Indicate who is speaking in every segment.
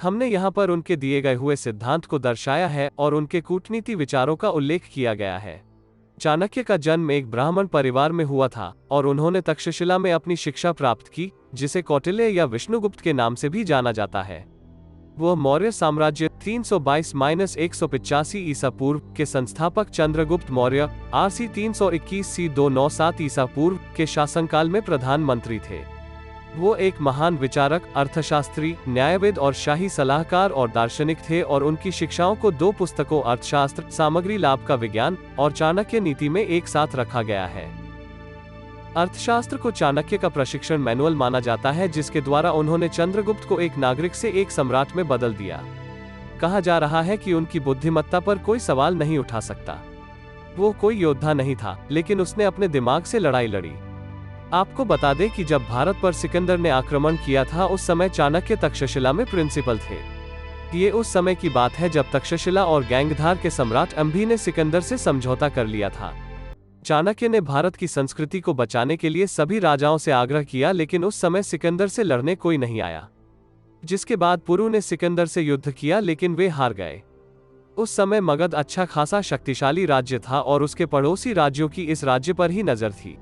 Speaker 1: हमने यहाँ पर उनके दिए गए हुए सिद्धांत को दर्शाया है और उनके कूटनीति विचारों का उल्लेख किया गया है। चाणक्य का जन्म एक ब्राह्मण परिवार में हुआ था और उन्होंने तक्षशिला में अपनी शिक्षा प्राप्त की, जिसे कौटिल्य या विष्णुगुप्त के नाम से भी जाना जाता है। वह मौर्य साम्राज्य 322-185 ईसा पूर्व के संस्थापक चंद्रगुप्त मौर्य आरसी 321 सी 297 ईसा पूर्व के शासनकाल में प्रधानमंत्री थे। वो एक महान विचारक, अर्थशास्त्री, न्यायविद और शाही सलाहकार और दार्शनिक थे और उनकी शिक्षाओं को 2 पुस्तकों अर्थशास्त्र, सामग्री लाभ का विज्ञान और चाणक्य नीति में एक साथ रखा गया है। अर्थशास्त्र को चाणक्य का प्रशिक्षण मैनुअल माना जाता है, जिसके द्वारा उन्होंने चंद्रगुप्त को एक नागरिक से एक सम्राट में बदल दिया। कहा जा रहा है कि उनकी बुद्धिमत्ता पर कोई सवाल नहीं उठा सकता। वो कोई योद्धा नहीं था, लेकिन उसने अपने दिमाग से लड़ाई लड़ी। आपको बता दें कि जब भारत पर सिकंदर ने आक्रमण किया था, उस समय चाणक्य तक्षशिला में प्रिंसिपल थे। ये उस समय की बात है जब तक्षशिला और गैंगधार के सम्राट अंभी ने सिकंदर से समझौता कर लिया था। चाणक्य ने भारत की संस्कृति को बचाने के लिए सभी राजाओं से आग्रह किया, लेकिन उस समय सिकंदर से लड़ने कोई नहीं आया। जिसके बाद पुरु ने सिकंदर से युद्ध किया, लेकिन वे हार गए। उस समय मगध अच्छा खासा शक्तिशाली राज्य था और उसके पड़ोसी राज्यों की इस राज्य पर ही नजर थी,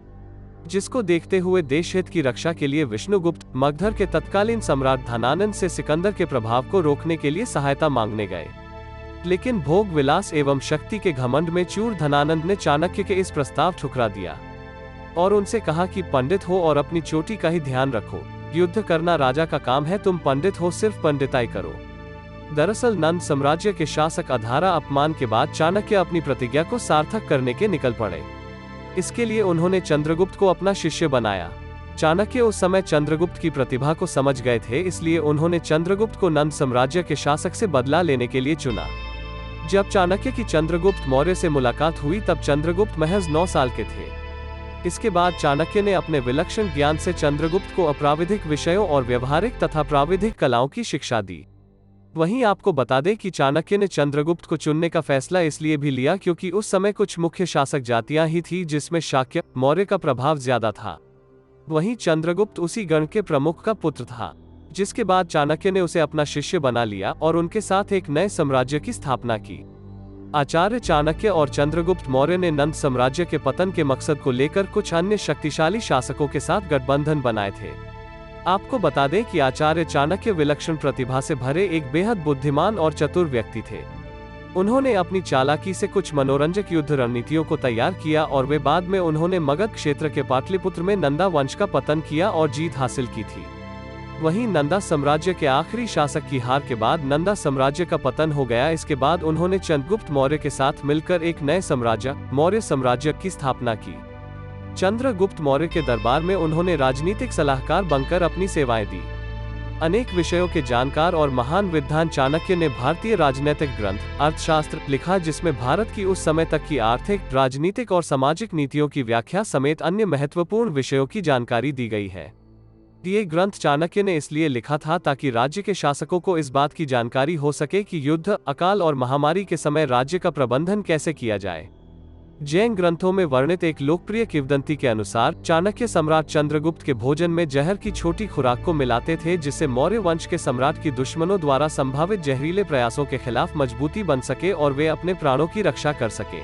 Speaker 1: जिसको देखते हुए देश हित की रक्षा के लिए विष्णुगुप्त मगधर के तत्कालीन सम्राट धनानंद से सिकंदर के प्रभाव को रोकने के लिए सहायता मांगने गए। लेकिन भोग विलास एवं शक्ति के घमंड में चूर धनानंद ने चाणक्य के इस प्रस्ताव ठुकरा दिया और उनसे कहा कि पंडित हो और अपनी चोटी का ही ध्यान रखो। युद्ध करना राजा का काम है, तुम पंडित हो, सिर्फ पंडिताई करो। दरअसल नंद साम्राज्य के शासक अधारा अपमान के बाद चाणक्य अपनी प्रतिज्ञा को सार्थक करने के निकल पड़े। इसके लिए उन्होंने चंद्रगुप्त को अपना शिष्य बनाया। चाणक्य उस समय चंद्रगुप्त की प्रतिभा को समझ गए थे, इसलिए उन्होंने चंद्रगुप्त को नंद साम्राज्य के शासक से बदला लेने के लिए चुना। जब चाणक्य की चंद्रगुप्त मौर्य से मुलाकात हुई, तब चंद्रगुप्त महज 9 साल के थे। इसके बाद चाणक्य ने अपने विलक्षण ज्ञान से चंद्रगुप्त को अप्राविधिक विषयों और व्यवहारिक तथा प्राविधिक कलाओं की शिक्षा दी। वहीं आपको बता दें कि चाणक्य ने चंद्रगुप्त को चुनने का फैसला इसलिए भी लिया क्योंकि उस समय कुछ मुख्य शासक जातियां ही थी जिसमें शाक्य, मौर्य का प्रभाव ज्यादा था। वहीं चंद्रगुप्त उसी गण के प्रमुख का पुत्र था, जिसके बाद चाणक्य ने उसे अपना शिष्य बना लिया और उनके साथ एक नए साम्राज्य की स्थापना की। आचार्य चाणक्य और चंद्रगुप्त मौर्य ने नंद साम्राज्य के पतन के मकसद को लेकर कुछ अन्य शक्तिशाली शासकों के साथ गठबंधन बनाए थे। आपको बता दें कि आचार्य चाणक्य विलक्षण प्रतिभा से भरे एक बेहद बुद्धिमान और चतुर व्यक्ति थे। उन्होंने अपनी चालाकी से कुछ मनोरंजक युद्ध रणनीतियों को तैयार किया और वे बाद में उन्होंने मगध क्षेत्र के पाटलिपुत्र में नंदा वंश का पतन किया और जीत हासिल की थी। वहीं नंदा साम्राज्य के आखिरी शासक की हार के बाद नंदा साम्राज्य का पतन हो गया। इसके बाद उन्होंने चंद्रगुप्त मौर्य के साथ मिलकर एक नए साम्राज्य, मौर्य साम्राज्य की स्थापना की। चंद्रगुप्त मौर्य के दरबार में उन्होंने राजनीतिक सलाहकार बनकर अपनी सेवाएं दी। अनेक विषयों के जानकार और महान विद्वान चाणक्य ने भारतीय राजनीतिक ग्रंथ अर्थशास्त्र लिखा, जिसमें भारत की उस समय तक की आर्थिक, राजनीतिक और सामाजिक नीतियों की व्याख्या समेत अन्य महत्वपूर्ण विषयों की जानकारी दी गई है। ये ग्रंथ चाणक्य ने इसलिए लिखा था ताकि राज्य के शासकों को इस बात की जानकारी हो सके कि युद्ध, अकाल और महामारी के समय राज्य का प्रबंधन कैसे किया जाए। जैन ग्रंथों में वर्णित एक लोकप्रिय किंवदंती के अनुसार चाणक्य सम्राट चंद्रगुप्त के भोजन में जहर की छोटी खुराक को मिलाते थे, जिससे मौर्य वंश के सम्राट की दुश्मनों द्वारा संभावित जहरीले प्रयासों के खिलाफ मजबूती बन सके और वे अपने प्राणों की रक्षा कर सके।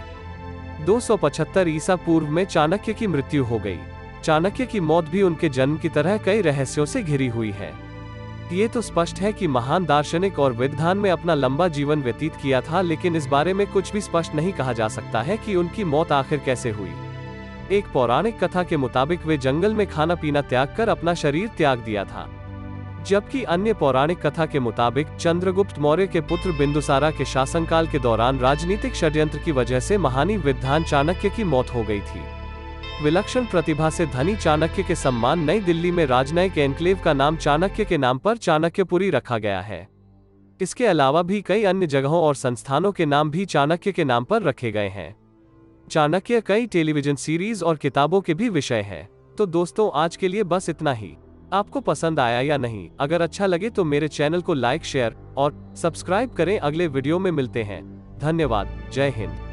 Speaker 1: 275 ईसा पूर्व में चाणक्य की मृत्यु हो गई। चाणक्य की मौत भी उनके जन्म की तरह कई रहस्यों से घिरी हुई है। ये तो स्पष्ट है कि महान दार्शनिक और विद्वान में अपना लंबा जीवन व्यतीत किया था, लेकिन इस बारे में कुछ भी स्पष्ट नहीं कहा जा सकता है कि उनकी मौत आखिर कैसे हुई। एक पौराणिक कथा के मुताबिक वे जंगल में खाना पीना त्याग कर अपना शरीर त्याग दिया था, जबकि अन्य पौराणिक कथा के मुताबिक चंद्रगुप्त मौर्य के पुत्र बिंदुसारा के शासनकाल के दौरान राजनीतिक षड्यंत्र की वजह से महानी विद्वान चाणक्य की मौत हो गई थी। विलक्षण प्रतिभा से धनी चाणक्य के सम्मान नई दिल्ली में राजनयिक एन्क्लेव का नाम चाणक्य के नाम पर चाणक्यपुरी रखा गया है। इसके अलावा भी कई अन्य जगहों और संस्थानों के नाम भी चाणक्य के नाम पर रखे गए हैं। चाणक्य कई टेलीविजन सीरीज और किताबों के भी विषय है। तो दोस्तों, आज के लिए बस इतना ही। आपको पसंद आया या नहीं? अगर अच्छा लगे तो मेरे चैनल को लाइक, शेयर और सब्सक्राइब करें। अगले वीडियो में मिलते हैं। धन्यवाद। जय हिंद।